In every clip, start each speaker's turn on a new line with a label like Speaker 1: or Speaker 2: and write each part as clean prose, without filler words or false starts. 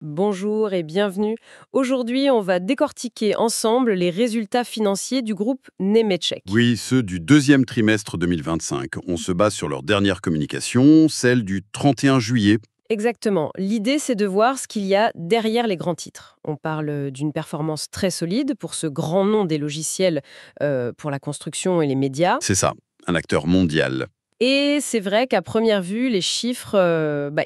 Speaker 1: Bonjour et bienvenue. Aujourd'hui, on va décortiquer ensemble les résultats financiers du groupe Nemetschek.
Speaker 2: Oui, ceux du deuxième trimestre 2025. On se base sur leur dernière communication, celle du 31 juillet.
Speaker 1: Exactement. L'idée, c'est de voir ce qu'il y a derrière les grands titres. On parle d'une performance très solide pour ce grand nom des logiciels pour la construction et les médias.
Speaker 2: C'est ça, un acteur mondial.
Speaker 1: Et c'est vrai qu'à première vue, les chiffres,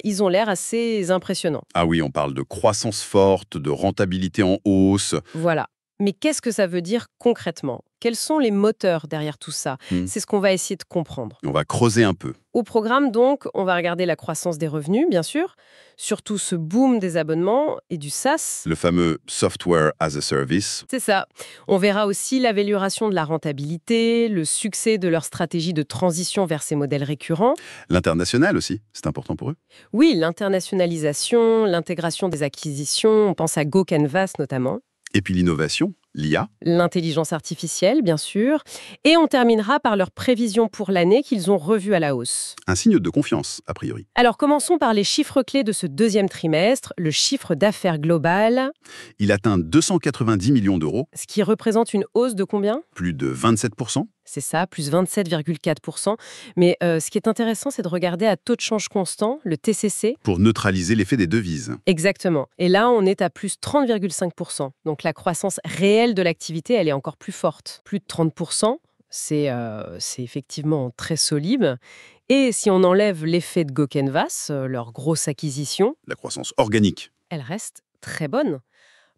Speaker 1: ils ont l'air assez impressionnants.
Speaker 2: Ah oui, on parle de croissance forte, de rentabilité en hausse.
Speaker 1: Voilà. Mais qu'est-ce que ça veut dire concrètement? Quels sont les moteurs derrière tout ça?
Speaker 2: Hmm.
Speaker 1: C'est ce qu'on va essayer de comprendre.
Speaker 2: On va creuser un peu.
Speaker 1: Au programme, donc, on va regarder la croissance des revenus, bien sûr, surtout ce boom des abonnements et du SaaS.
Speaker 2: Le fameux Software as a Service.
Speaker 1: C'est ça. On verra aussi l'amélioration de la rentabilité, le succès de leur stratégie de transition vers ces modèles récurrents.
Speaker 2: L'international aussi, c'est important pour eux.
Speaker 1: Oui, l'internationalisation, l'intégration des acquisitions, on pense à GoCanvas notamment.
Speaker 2: Et puis l'innovation, l'IA.
Speaker 1: L'intelligence artificielle, bien sûr. Et on terminera par leurs prévisions pour l'année qu'ils ont revues à la hausse.
Speaker 2: Un signe de confiance, a priori.
Speaker 1: Alors commençons par les chiffres clés de ce deuxième trimestre, le chiffre d'affaires global,
Speaker 2: Il atteint 290 millions d'euros,
Speaker 1: ce qui représente une hausse de combien?
Speaker 2: plus de 27%.
Speaker 1: C'est ça, plus 27,4%. Mais ce qui est intéressant, c'est de regarder à taux de change constant, le TCC.
Speaker 2: Pour neutraliser l'effet des devises.
Speaker 1: Exactement. Et là, on est à plus 30,5%. Donc la croissance réelle de l'activité, elle est encore plus forte. Plus de 30%, c'est effectivement très solide. Et si on enlève l'effet de GoCanvas, leur grosse acquisition,
Speaker 2: La croissance organique.
Speaker 1: elle reste très bonne.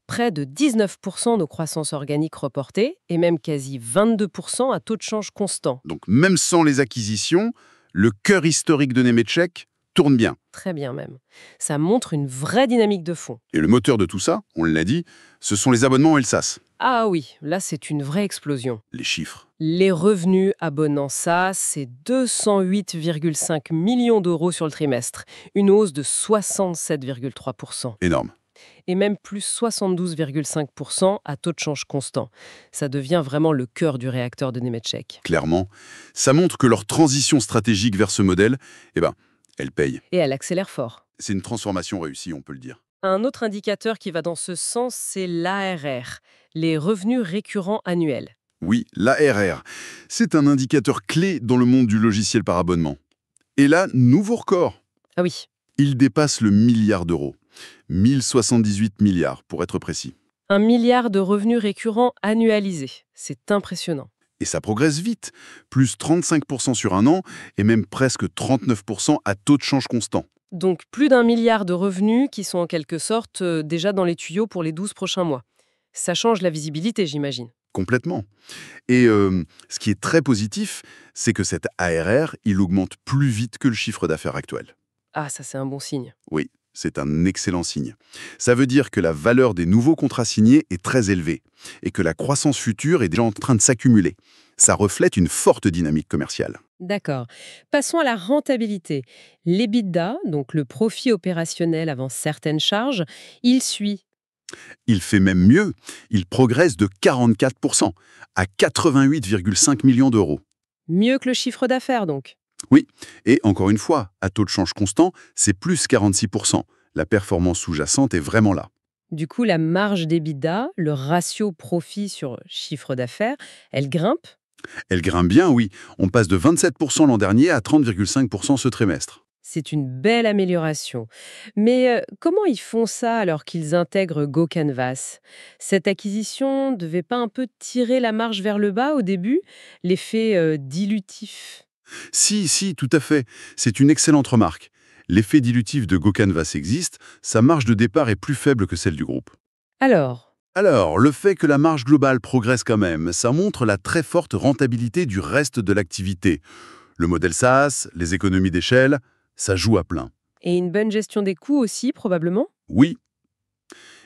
Speaker 1: Près de 19% de croissance organique reportée et même quasi 22% à taux de change constant.
Speaker 2: Donc même sans les acquisitions, le cœur historique de Nemetschek tourne bien.
Speaker 1: Très bien même. Ça montre une vraie dynamique de fond.
Speaker 2: Et le moteur de tout ça, on l'a dit, ce sont les abonnements et le SaaS.
Speaker 1: Ah oui, là c'est une vraie explosion.
Speaker 2: Les chiffres.
Speaker 1: Les revenus abonnant SaaS, c'est 208,5 millions d'euros sur le trimestre, une hausse de 67,3%.
Speaker 2: Énorme.
Speaker 1: Et même plus 72,5% à taux de change constant. Ça devient vraiment le cœur du réacteur de Nemetschek.
Speaker 2: Clairement, ça montre que leur transition stratégique vers ce modèle, elle paye.
Speaker 1: Et elle accélère fort.
Speaker 2: C'est une transformation réussie, on peut le dire.
Speaker 1: Un autre indicateur qui va dans ce sens, c'est l'ARR, les revenus récurrents annuels.
Speaker 2: Oui, l'ARR, c'est un indicateur clé dans le monde du logiciel par abonnement. Et là, nouveau record.
Speaker 1: Ah oui,
Speaker 2: Il dépasse le milliard d'euros. 1078 milliards, pour être précis.
Speaker 1: 1 milliard de revenus récurrents annualisés. C'est impressionnant.
Speaker 2: Et ça progresse vite, plus 35% sur un an et même presque 39% à taux de change constant.
Speaker 1: Donc plus d'1 milliard de revenus qui sont en quelque sorte déjà dans les tuyaux pour les 12 prochains mois. Ça change la visibilité, j'imagine.
Speaker 2: Complètement. Et ce qui est très positif, c'est que cet ARR, il augmente plus vite que le chiffre d'affaires actuel.
Speaker 1: Ah, ça c'est un bon signe.
Speaker 2: Oui, c'est un excellent signe. Ça veut dire que la valeur des nouveaux contrats signés est très élevée et que la croissance future est déjà en train de s'accumuler. Ça reflète une forte dynamique commerciale.
Speaker 1: D'accord. Passons à la rentabilité. L'EBITDA, donc le profit opérationnel avant certaines charges, il suit.
Speaker 2: Il fait même mieux, il progresse de 44% à 88,5 millions d'euros.
Speaker 1: Mieux que le chiffre d'affaires, donc.
Speaker 2: Oui, et encore une fois, à taux de change constant, c'est plus 46%. La performance sous-jacente est vraiment là.
Speaker 1: Du coup, la marge d'EBITDA, le ratio profit sur chiffre d'affaires, elle grimpe.
Speaker 2: Elle grimpe bien, oui. On passe de 27% l'an dernier à 30,5% ce trimestre.
Speaker 1: C'est une belle amélioration. Mais comment ils font ça alors qu'ils intègrent GoCanvas? Cette acquisition devait pas un peu tirer la marge vers le bas au début? L'effet dilutif.
Speaker 2: Si, tout à fait. C'est une excellente remarque. L'effet dilutif de GoCanvas existe, sa marge de départ est plus faible que celle du groupe.
Speaker 1: Alors,
Speaker 2: Alors, le fait que la marge globale progresse quand même, ça montre la très forte rentabilité du reste de l'activité. Le modèle SaaS, les économies d'échelle, ça joue à plein.
Speaker 1: et une bonne gestion des coûts aussi, probablement?
Speaker 2: Oui,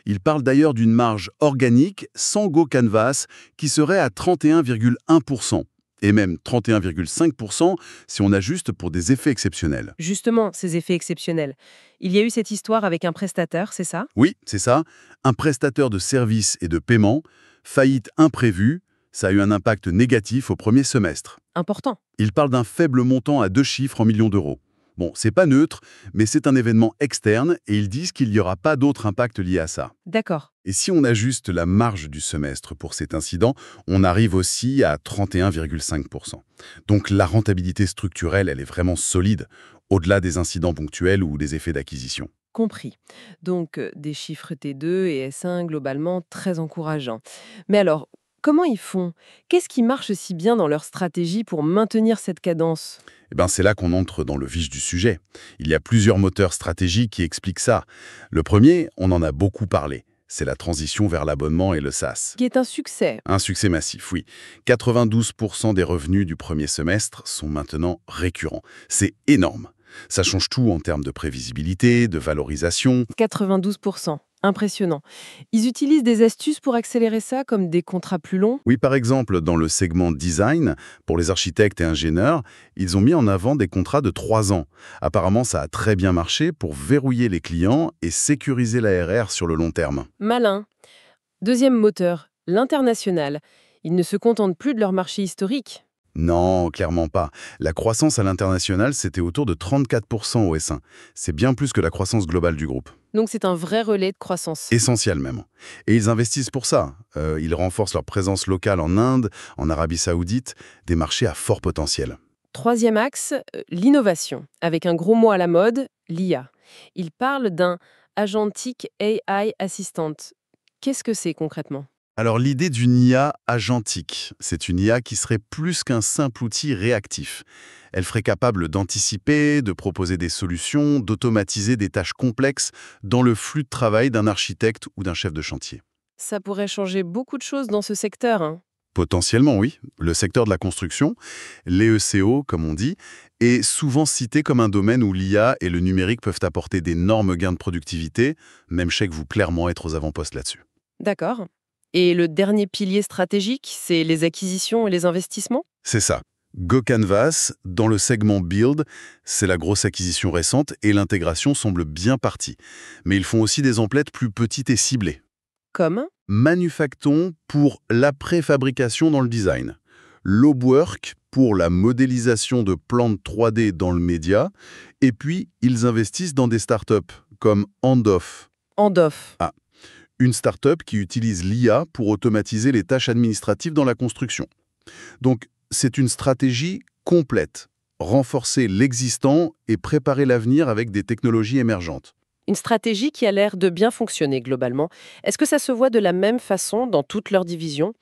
Speaker 2: il parle d'ailleurs d'une marge organique sans GoCanvas qui serait à 31,1%, et même 31,5% si on ajuste pour des effets exceptionnels.
Speaker 1: Justement, ces effets exceptionnels. Il y a eu cette histoire avec un prestataire, c'est ça?
Speaker 2: Oui, c'est ça, un prestataire de services et de paiement, faillite imprévue, ça a eu un impact négatif au premier semestre.
Speaker 1: Important.
Speaker 2: Il parle d'un faible montant à 2 chiffres en millions d'euros. Bon, c'est pas neutre, mais c'est un événement externe et ils disent qu'il n'y aura pas d'autre impact lié à ça.
Speaker 1: D'accord.
Speaker 2: Et si on ajuste la marge du semestre pour cet incident, on arrive aussi à 31,5%. Donc la rentabilité structurelle, elle est vraiment solide, au-delà des incidents ponctuels ou des effets d'acquisition.
Speaker 1: Compris. Donc, des chiffres T2 et S1 globalement très encourageants. Mais alors, comment ils font? Qu'est-ce qui marche si bien dans leur stratégie pour maintenir cette cadence?
Speaker 2: Eh ben, c'est là qu'on entre dans le vif du sujet. Il y a plusieurs moteurs stratégiques qui expliquent ça. Le premier, on en a beaucoup parlé, c'est la transition vers l'abonnement et le SaaS.
Speaker 1: Qui est un succès.
Speaker 2: Un succès massif, oui. 92% des revenus du premier semestre sont maintenant récurrents. C'est énorme. Ça change tout en termes de prévisibilité, de valorisation.
Speaker 1: 92%. Impressionnant. Ils utilisent des astuces pour accélérer ça, comme des contrats plus longs?
Speaker 2: Oui, par exemple, dans le segment design, pour les architectes et ingénieurs, ils ont mis en avant des contrats de 3 ans. Apparemment, ça a très bien marché pour verrouiller les clients et sécuriser l'ARR sur le long terme.
Speaker 1: Malin. Deuxième moteur, l'international. Ils ne se contentent plus de leur marché historique.
Speaker 2: Non, clairement pas. La croissance à l'international, c'était autour de 34% au S1. C'est bien plus que la croissance globale du groupe.
Speaker 1: Donc c'est un vrai relais de croissance.
Speaker 2: Essentiel même. Et ils investissent pour ça. Ils renforcent leur présence locale en Inde, en Arabie Saoudite, des marchés à fort potentiel.
Speaker 1: Troisième axe, l'innovation, avec un gros mot à la mode, l'IA. Ils parlent d'un Agentic AI Assistant. Qu'est-ce que c'est concrètement?
Speaker 2: Alors l'idée d'une IA agentique, c'est une IA qui serait plus qu'un simple outil réactif. Elle serait capable d'anticiper, de proposer des solutions, d'automatiser des tâches complexes dans le flux de travail d'un architecte ou d'un chef de chantier.
Speaker 1: Ça pourrait changer beaucoup de choses dans ce secteur, hein.
Speaker 2: Potentiellement, oui. Le secteur de la construction, l'EECO, comme on dit, est souvent cité comme un domaine où l'IA et le numérique peuvent apporter d'énormes gains de productivité, même chez vous clairement être aux avant-postes là-dessus.
Speaker 1: D'accord. Et le dernier pilier stratégique, c'est les acquisitions et les investissements?
Speaker 2: C'est ça. GoCanvas, dans le segment Build, c'est la grosse acquisition récente et l'intégration semble bien partie. Mais ils font aussi des emplettes plus petites et ciblées.
Speaker 1: Comme?
Speaker 2: Manufacton pour la préfabrication dans le design. Lobwork pour la modélisation de plantes 3D dans le média. Et puis, ils investissent dans des startups comme Handoff.
Speaker 1: Handoff.
Speaker 2: Ah, une startup qui utilise l'IA pour automatiser les tâches administratives dans la construction. Donc, c'est une stratégie complète. Renforcer l'existant et préparer l'avenir avec des technologies émergentes.
Speaker 1: Une stratégie qui a l'air de bien fonctionner globalement. Est-ce que ça se voit de la même façon dans toutes leurs divisions?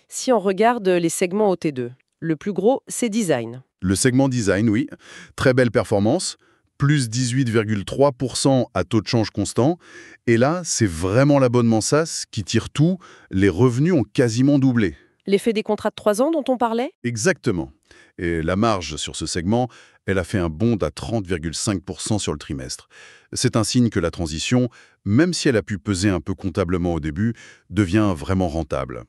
Speaker 1: Si on regarde les segments OT2, le plus gros, c'est design.
Speaker 2: Le segment design, oui, très belle performance, plus 18,3% à taux de change constant. Et là, c'est vraiment l'abonnement SaaS qui tire tout, les revenus ont quasiment doublé.
Speaker 1: L'effet des contrats de 3 ans dont on parlait?
Speaker 2: Exactement. Et la marge sur ce segment, elle a fait un bond à 30,5% sur le trimestre. C'est un signe que la transition, même si elle a pu peser un peu comptablement au début, devient vraiment rentable.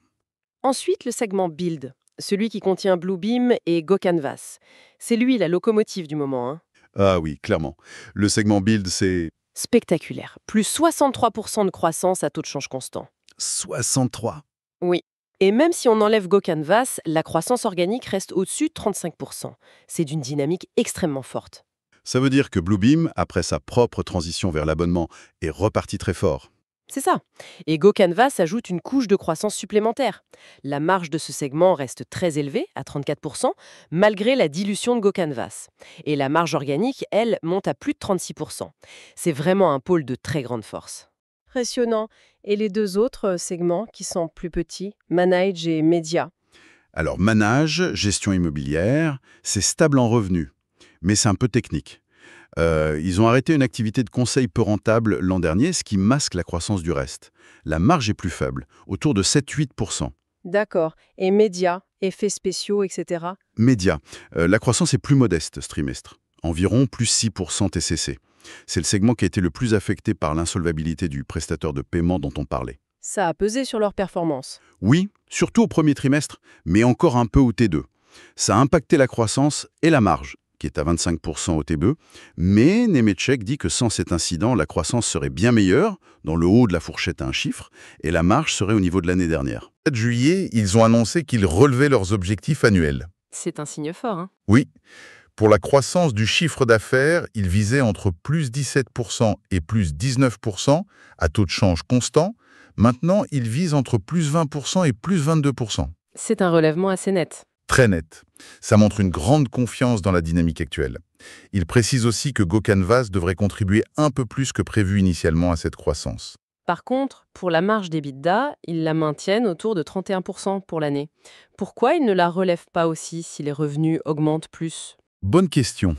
Speaker 1: Ensuite, le segment Build, celui qui contient Bluebeam et GoCanvas. C'est lui la locomotive du moment, hein.
Speaker 2: Ah oui, clairement. Le segment Build, c'est
Speaker 1: Spectaculaire. Plus 63% de croissance à taux de change constant.
Speaker 2: 63.
Speaker 1: Oui. Et même si on enlève GoCanvas, la croissance organique reste au-dessus de 35%. C'est d'une dynamique extrêmement forte.
Speaker 2: Ça veut dire que Bluebeam, après sa propre transition vers l'abonnement, est reparti très fort.
Speaker 1: C'est ça. Et GoCanvas ajoute une couche de croissance supplémentaire. La marge de ce segment reste très élevée, à 34%, malgré la dilution de GoCanvas. Et la marge organique, elle, monte à plus de 36%. C'est vraiment un pôle de très grande force. Impressionnant. Et les deux autres segments qui sont plus petits, Manage et Média?
Speaker 2: Alors, manage, gestion immobilière, c'est stable en revenus, mais c'est un peu technique. Ils ont arrêté une activité de conseil peu rentable l'an dernier, ce qui masque la croissance du reste. La marge est plus faible, autour de 7-8%.
Speaker 1: D'accord. Et Média, effets spéciaux, etc.
Speaker 2: Média, la croissance est plus modeste ce trimestre, environ plus 6% TCC. C'est le segment qui a été le plus affecté par l'insolvabilité du prestataire de paiement dont on parlait.
Speaker 1: Ça a pesé sur leur performance.
Speaker 2: Oui, surtout au premier trimestre, mais encore un peu au T2. Ça a impacté la croissance et la marge, qui est à 25% au T2, mais Nemetschek dit que sans cet incident, la croissance serait bien meilleure, dans le haut de la fourchette à un chiffre, et la marge serait au niveau de l'année dernière.
Speaker 3: Le 7 juillet, ils ont annoncé qu'ils relevaient leurs objectifs annuels.
Speaker 1: C'est un signe fort, hein.
Speaker 3: Oui, Pour la croissance du chiffre d'affaires, il visait entre plus 17% et plus 19% à taux de change constant. Maintenant, il vise entre plus 20% et plus 22%.
Speaker 1: C'est un relèvement assez net.
Speaker 3: Très net. Ça montre une grande confiance dans la dynamique actuelle. Il précise aussi que GoCanvas devrait contribuer un peu plus que prévu initialement à cette croissance.
Speaker 1: Par contre, pour la marge d'EBITDA, ils la maintiennent autour de 31% pour l'année. Pourquoi ils ne la relèvent pas aussi si les revenus augmentent plus?
Speaker 2: Bonne question.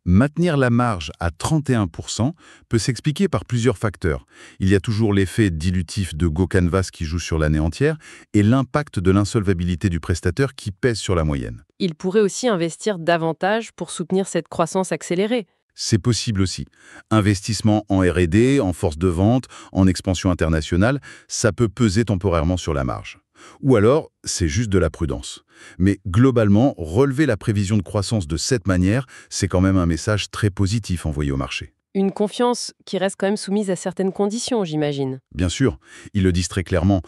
Speaker 2: Maintenir la marge à 31% peut s'expliquer par plusieurs facteurs. Il y a toujours l'effet dilutif de GoCanvas qui joue sur l'année entière et l'impact de l'insolvabilité du prestataire qui pèse sur la moyenne.
Speaker 1: Ils pourraient aussi investir davantage pour soutenir cette croissance accélérée.
Speaker 2: C'est possible aussi. Investissement en R&D, en force de vente, en expansion internationale, ça peut peser temporairement sur la marge. Ou alors, c'est juste de la prudence. Mais globalement, relever la prévision de croissance de cette manière, c'est quand même un message très positif envoyé au marché.
Speaker 1: Une confiance qui reste quand même soumise à certaines conditions, j'imagine.
Speaker 2: Bien sûr, ils le disent très clairement,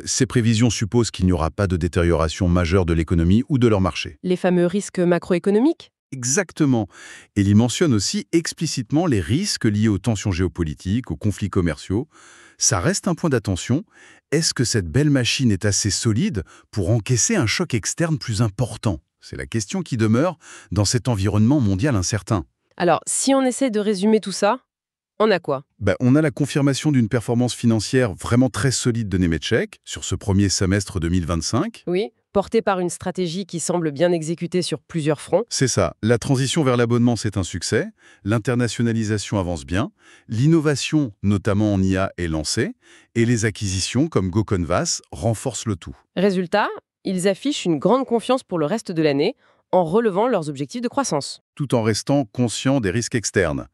Speaker 2: ces prévisions supposent qu'il n'y aura pas de détérioration majeure de l'économie ou de leur marché.
Speaker 1: Les fameux risques macroéconomiques?
Speaker 2: Exactement. Et il mentionne aussi explicitement les risques liés aux tensions géopolitiques, aux conflits commerciaux. Ça reste un point d'attention. Est-ce que cette belle machine est assez solide pour encaisser un choc externe plus important? C'est la question qui demeure dans cet environnement mondial incertain.
Speaker 1: Alors, si on essaie de résumer tout ça, on a quoi?
Speaker 2: On a la confirmation d'une performance financière vraiment très solide de Nemetschek sur ce premier semestre 2025.
Speaker 1: Oui, porté par une stratégie qui semble bien exécutée sur plusieurs fronts.
Speaker 2: C'est ça. La transition vers l'abonnement, c'est un succès. L'internationalisation avance bien. L'innovation, notamment en IA, est lancée. Et les acquisitions, comme GoCanvas, renforcent le tout.
Speaker 1: Résultat, ils affichent une grande confiance pour le reste de l'année en relevant leurs objectifs de croissance.
Speaker 2: Tout en restant conscient des risques externes.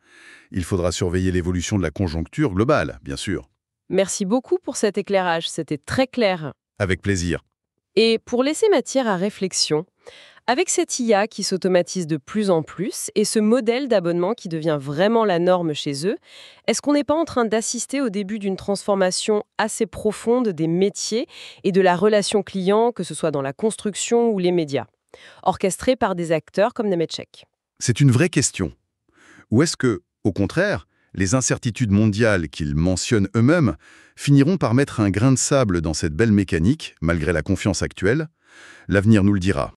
Speaker 2: Il faudra surveiller l'évolution de la conjoncture globale, bien sûr.
Speaker 1: Merci beaucoup pour cet éclairage, c'était très clair.
Speaker 2: Avec plaisir.
Speaker 1: Et pour laisser matière à réflexion, avec cette IA qui s'automatise de plus en plus et ce modèle d'abonnement qui devient vraiment la norme chez eux, est-ce qu'on n'est pas en train d'assister au début d'une transformation assez profonde des métiers et de la relation client, que ce soit dans la construction ou les médias, orchestrée par des acteurs comme Nemetschek?
Speaker 2: C'est une vraie question. Ou est-ce que, au contraire, les incertitudes mondiales qu'ils mentionnent eux-mêmes finiront par mettre un grain de sable dans cette belle mécanique, malgré la confiance actuelle? L'avenir nous le dira.